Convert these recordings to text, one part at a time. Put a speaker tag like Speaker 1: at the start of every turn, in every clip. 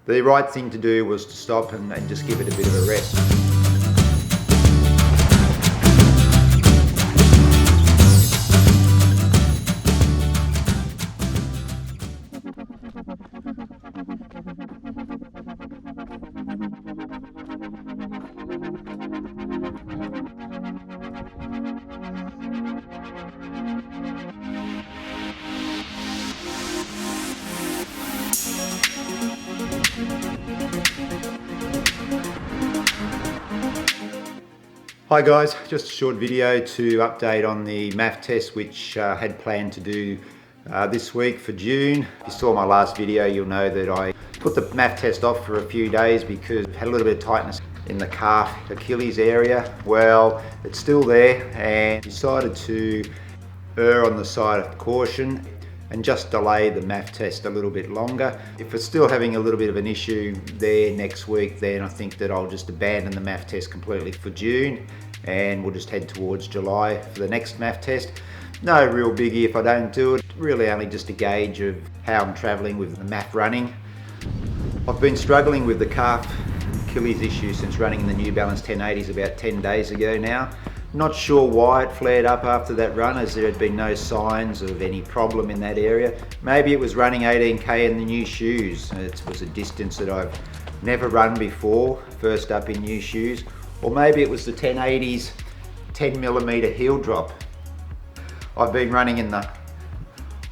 Speaker 1: The right thing to do was to stop and just give it a bit of a rest. Hi guys, just a short video to update on the MAF test which I had planned to do this week for June. If you saw my last video, you'll know that I put the MAF test off for a few days because I had a little bit of tightness in the calf achilles area. Well, it's still there, and decided to err on the side of caution and just delay the MAF test a little bit longer. If we're still having a little bit of an issue there next week, then I think that I'll just abandon the MAF test completely for June, and we'll just head towards July for the next MAF test. No real biggie if I don't do it, really only just a gauge of how I'm traveling with the MAF running. I've been struggling with the calf Achilles issue since running in the New Balance 1080s about 10 days ago now. Not sure why it flared up after that run, as there had been no signs of any problem in that area. Maybe it was running 18k in the new shoes. It was a distance that I've never run before, first up in new shoes. Or maybe it was the 1080s 10mm heel drop. I've been running in the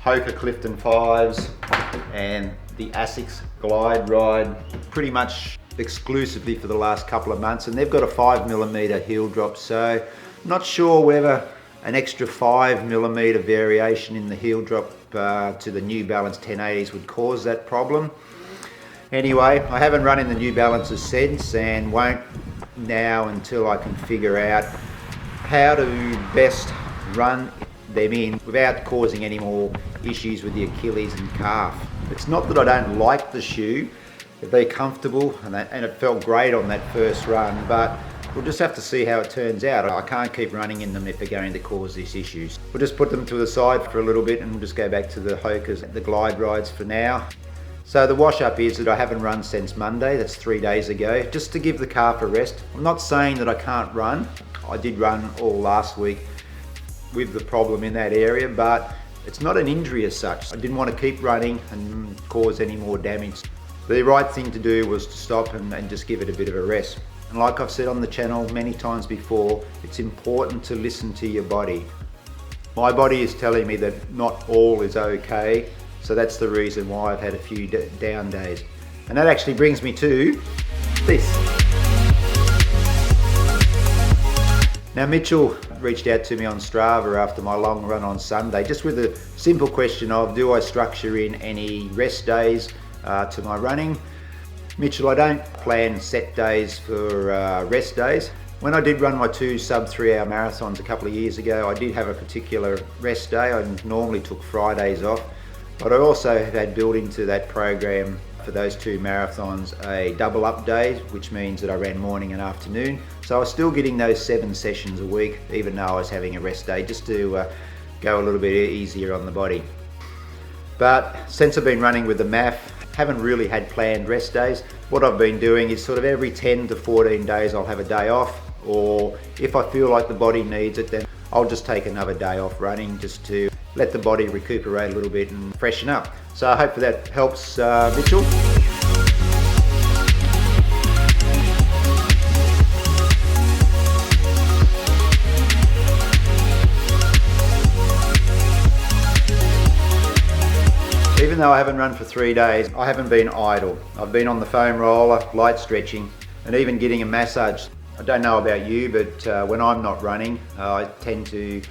Speaker 1: Hoka Clifton 5s and the Asics Glide Ride pretty much exclusively for the last couple of months, and they've got a 5mm heel drop, so not sure whether an extra 5mm variation in the heel drop to the New Balance 1080s would cause that problem. Anyway, I haven't run in the New Balances since, and won't now until I can figure out how to best run them in without causing any more issues with the Achilles and calf. It's not that I don't like the shoe, they're comfortable and it felt great on that first run, but we'll just have to see how it turns out. I can't keep running in them if they're going to cause these issues. We'll just put them to the side for a little bit and we'll just go back to the Hokas, the Glide Rides for now. So the wash up is that I haven't run since Monday, that's 3 days ago, just to give the calf a rest. I'm not saying that I can't run. I did run all last week with the problem in that area, but it's not an injury as such. I didn't want to keep running and cause any more damage. The right thing to do was to stop and just give it a bit of a rest. And like I've said on the channel many times before, it's important to listen to your body. My body is telling me that not all is okay, so that's the reason why I've had a few down days. And that actually brings me to this. Now Mitchell reached out to me on Strava after my long run on Sunday, just with a simple question of, do I structure in any rest days to my running? Mitchell, I don't plan set days for rest days. When I did run my 2 sub 3 hour marathons a couple of years ago, I did have a particular rest day. I normally took Fridays off, but I also had built into that program for those 2 marathons a double up day, which means that I ran morning and afternoon. So I was still getting those 7 sessions a week, even though I was having a rest day, just to go a little bit easier on the body. But since I've been running with the MAF, haven't really had planned rest days. What I've been doing is sort of every 10 to 14 days I'll have a day off, or if I feel like the body needs it, then I'll just take another day off running just to let the body recuperate a little bit and freshen up. So I hope that helps, Mitchell. Even though I haven't run for 3 days, I haven't been idle. I've been on the foam roller, light stretching, and even getting a massage. I don't know about you, but when I'm not running, I tend to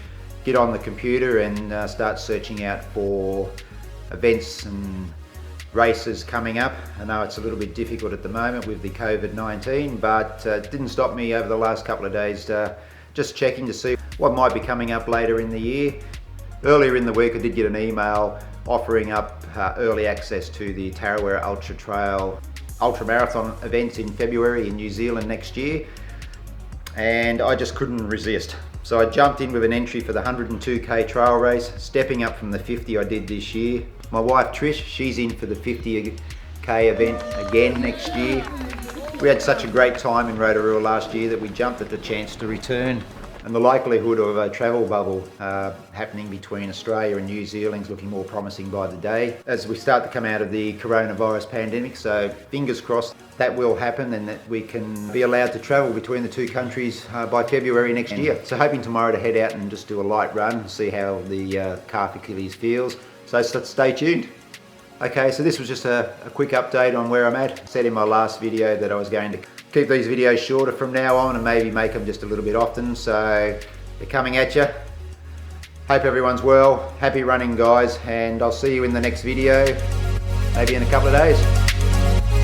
Speaker 1: get on the computer and start searching out for events and races coming up. I know it's a little bit difficult at the moment with the COVID-19, but it didn't stop me over the last couple of days just checking to see what might be coming up later in the year. Earlier in the week I did get an email offering up early access to the Tarawera Ultramarathon event in February in New Zealand next year, and I just couldn't resist. So I jumped in with an entry for the 102k trail race, stepping up from the 50 I did this year. My wife Trish, she's in for the 50k K event again next year. We had such a great time in Rotorua last year that we jumped at the chance to return, and the likelihood of a travel bubble happening between Australia and New Zealand is looking more promising by the day as we start to come out of the coronavirus pandemic. So fingers crossed that will happen and that we can be allowed to travel between the two countries by February next year. So hoping tomorrow to head out and just do a light run, see how the calf Achilles feels. So stay tuned. Okay, so this was just a quick update on where I'm at. I said in my last video that I was going to keep these videos shorter from now on and maybe make them just a little bit often, so they're coming at you. Hope everyone's well, happy running guys, and I'll see you in the next video, maybe in a couple of days.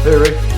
Speaker 1: Hooroo.